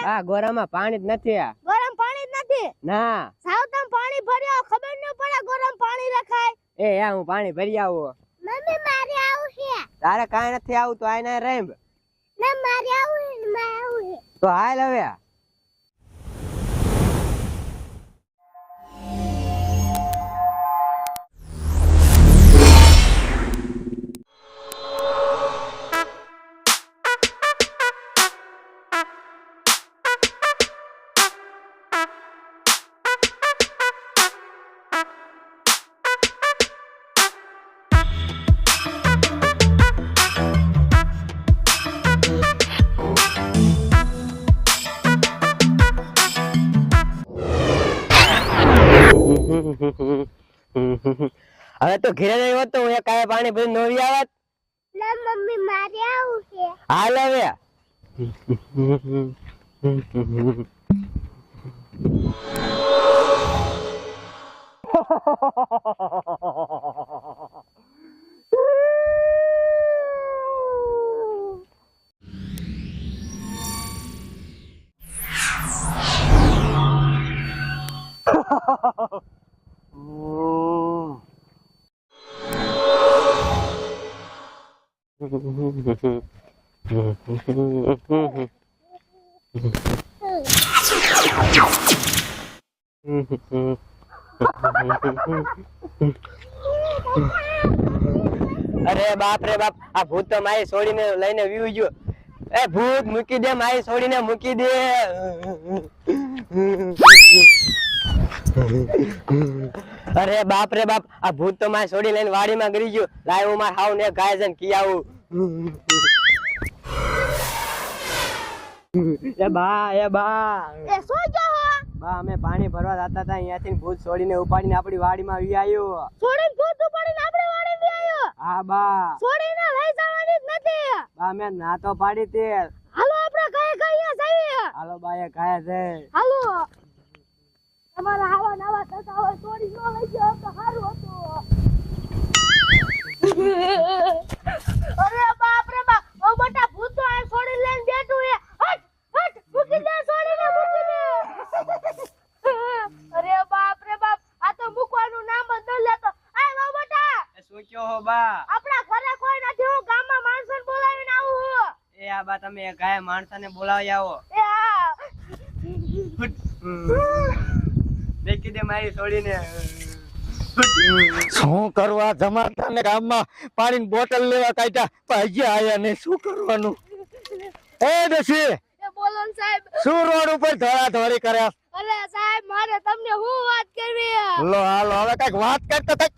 આ ગોરામાં પાણી જ નથી. ગરમ પાણી જ નથી? ના. સાવ તમે પાણી ભર્યા ખબર ન પડે ગરમ પાણી રખાય. એ હું પાણી ભરી આવું. મમ્મી મારે આવું છે. તારે કાંઈ નથી આવું તો આઈને રેમ. ના મારે આવું છે, મારે આવું છે. તો હાલ હવે. હવે તો ઘરે નહીં હોત તો હું કાંઈ પાણી ભરી નોવી આવત. ના મમ્મી મારે આવું છે. હાલ હવે. અરે બાપ રે બાપ, આ ભૂત તો મારી છોડીને લઈને વીવી ગયો. એ ભૂત મૂકી દે, મારી છોડીને મૂકી દે. અરે બાપ રે બાપ, આ ભૂત તો મારી છોડી લઈને વાડીમાં ગરી ગયો. લાય હું માર હાવ ને ગાય જન કી આવું. એ બા એ શું કહો? બા અમે પાણી ભરવા જતા હતા, અહીંયાથી ભૂત છોડીને ઉપાડીને આપણી વાડીમાં આવી આવ્યો. છોડીને ભૂત ઉપાડીને આપણે વાડીમાં આવ્યો? હા બા. છોડીને લઈ જવાની જ નથી. બા મેં ના તો પાડી તે. હાલો આપણે કઈ જઈએ. હાલો બા એ કાયા છે. હાલો. તમારા આવા નવા થતા હોય છોડી ન લઈ જાવ તો સારું હતું. અરે બાપ રે બાપ, ઓ મોટા ભૂત તો આ છોડી લઈને બેઠું છે. હટ હટ, મૂકી દે છોડીને, મૂકી દે. અરે બાપ રે બાપ, આ તો મૂકવાનું નામ જ ન લેતો. આ વો મોટા, શું કયો હો બા? આપણા ઘરે કોઈ નથી, હું ગામમાં માણસોને બોલાવીને આવું છું. એ આ બા તમે ગાય માણસને બોલાવી આવો. એ હા. દેખી દે મારી છોડીને. શું કરવા જમાતા ગામમાં પાણીની બોટલ લેવા કાઢ્યા, હજી આયા નહીં. શું કરવાનું? એ દસી, એ બોલો ને સાહેબ. શું રોડ ઉપર ધોળા ધોળી કર્યા? અરે સાહેબ, મારે તમને હું વાત કરવી? લો હાલો હવે કઈક વાત કરતા કઈક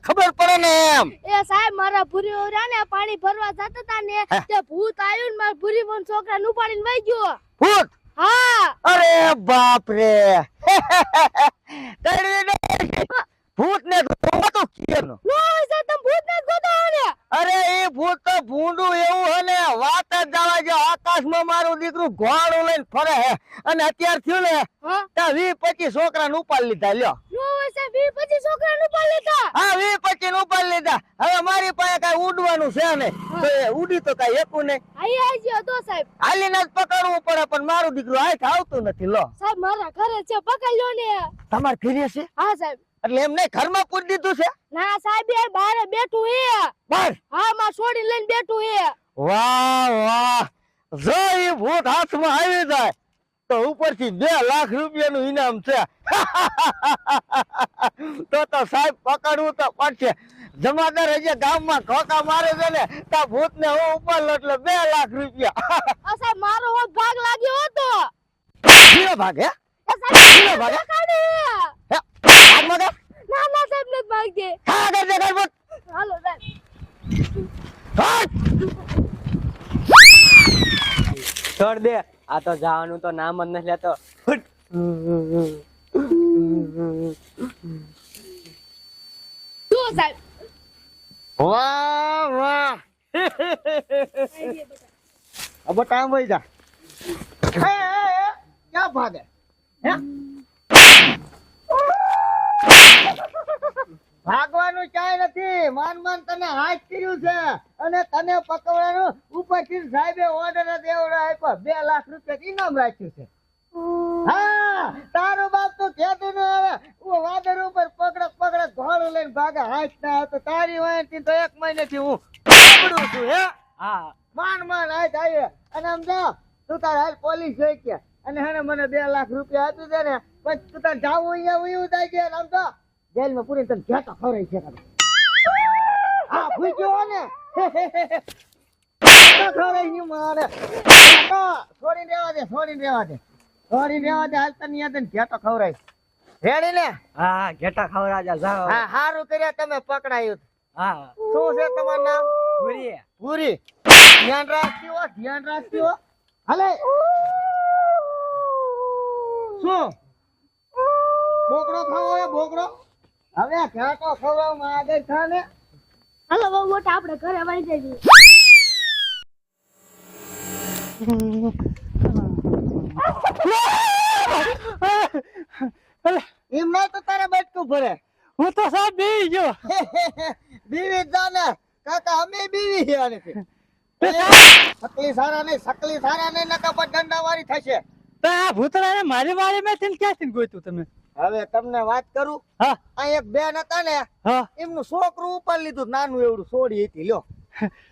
ખબર પડે ને એમ. એ સાહેબ, મારા ભૂરી ઓરા ને પાણી ભરવા જતા હતા ને, તે ભૂત આવ્યું ને મારા ભૂરી બોન છોકરાને ઉપાડીને વઈ ગયો. ભૂત? હા. અરે બાપ રે. ભૂત ને તો કેનો નો છે, તમે ભૂત ને ગોતો ને? અરે એ ભૂત તો ભૂંડું એવું હે ને, વાત જ જવા જો. આકાશમાં મારું દીકરું ઘોડું લઈને ફરે હે, અને અત્યાર થયું ને ત્યાં 20-25 છોકરાને ઉપાડી લીધા. લ્યો. નો છે, 20-25 છોકરાને ઉપાડી લીધા? હા, 20-25 ઉપાડી લીધા. હવે મારી પાસે કઈ ઉડવાનું છે ને, તો એ ઉડી તો કઈ એકું નહીં. આઈ તો સાહેબ હાલીને જ પકડવું પડે, પણ મારું દીકરું હાથ આવતું નથી. લો સાહેબ, મારા ઘરે છે, પકડ લો ને. તમારે ઘરે છે? હા સાહેબ. એટલે એમને ઘરમાં પૂરી દીધું છે? ના સાહેબ, એ બહાર બેઠું હે. બહાર? હા, માં છોડી લઈને બેઠું હે. વાહ વાહ, જો એ ભૂત હાથમાં આવી જાય તો ઉપરથી 2 લાખ રૂપિયાનું ઇનામ છે. તો સાહેબ પકડવું તો પડશે. જમાદાર હજી ગામમાં ખોકા મારે છે ને, તા ભૂત ને હું ઉપાડલો એટલે 2 લાખ રૂપિયા. આ સાહેબ, મારો હોત ભાગ લાગ્યો હતો. શીરો ભાગ? હે શીરો ભાગ? ના ના સાહેબ, નથી ભાગ દે. હા કરજે કર ભૂત. હાલો સાહેબ. છોડ દે, આ તો જવાનું તો નામ જ નથી લેતો. શું સાહેબ? વાહ વાહ. अब टाइम वही जा. क्या भागे? ભાગવાનું ક્યાંય નથી. માન તને હાથ કર્યું છે. અને તને પકડવાનું ઉપરથી સાહેબે ઓર્ડર જ એવડો આપ્યો 2 લાખ રૂપિયા ઇનામ રાખ્યું છે. હા તારો બાપ તો કહેતો ન આવે હું વાદર ઉપર પકડક ઘોડું લઈને ભાગે હાથ ના આવતો તારી વાંચી તો 1 મહિનેથી હું પકડું છું હે. હા માન હાથ આવે અને આમ જા તું તાર હાલ પોલીસ જોઈ કે અને હેને મને 2 લાખ રૂપિયા આપી દે ને પછી તું તાર જાવું અહીંયા ઉયું થાય છે આમ તો જેલમાં પૂરી તને ઘેટો ખવડાવી છે તમે. હા ભૂખ્યો ને ખવડાવી ની મારે છોડી દેવા દે હાલ તને યાદ ઘેટો ખવડાવી રેડી ને. હા ઘેટા ખવડાવજા જાઓ. હા સારું કર્યા તમે પકડાયું. હા શું છે તમારું નામ? પૂરી પૂરી. ધ્યાન રાખજો હાલે શું બોકડો ખાવો હે બોકડો હવે ઘાટો ખવડાવવામાં આગળ થા ને. હાલો બહુ મોટા આપણે ઘરે વહી જઈએ. એમ ના તો તારે બટકું ભરે. હું તો સાહેબ બેહી ગયો. બીવી જાને કાકા અમે બીવી છે આનેથી. સકલી સારા નહીં નકા પર દંડાવાળી થશે. તો આ ભૂતરાને મારી વાળી મેં ક્યાંથી ગોતું તમે? હવે તમને વાત કરું. હા આ એક બેન હતા ને હા એમનું છોકરું ઉપર લીધું નાનું એવડું છોડી હતી લ્યો.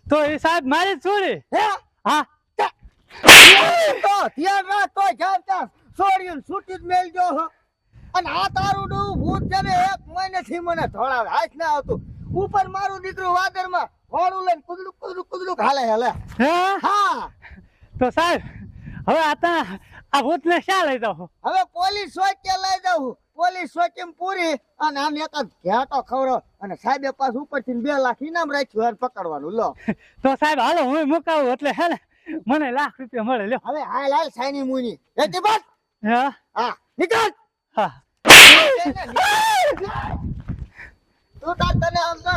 તો એ સાહેબ મારી જ છોડી. હે હા તો ધ્યાન રાખ તો જાવ ત્યાં છોડ્યું છૂટી જ મેલજો હો. અને આ તારું ડું ભૂત છે ને 1 મહિનેથી મને ધોળાવે હાથ ના આવતું ઉપર મારું દીકરું વાદરમાં હોડું લઈને કુદડુક હાલે હે હા તો સાહેબ હવે આ ભૂતને શા લઈ જાઓ? હવે પોલીસ ચોકે લઈ જાઉં પોલીસ ચોકી પૂરી અને આમ એક જ ઘાટો ખવડાવ અને સાહેબે પાસ ઉપરથી 2 લાખ ઇનામ રાખ્યું અને પકડવાનું લો. તો સાહેબ હાલો હું મુકાવું એટલે હે ને મને ₹1 લાખ મળે. લ્યો હવે હાલ સાઈની મુની એથી બસ. હા હા નીકળ. હા તું તાર તને આમ તો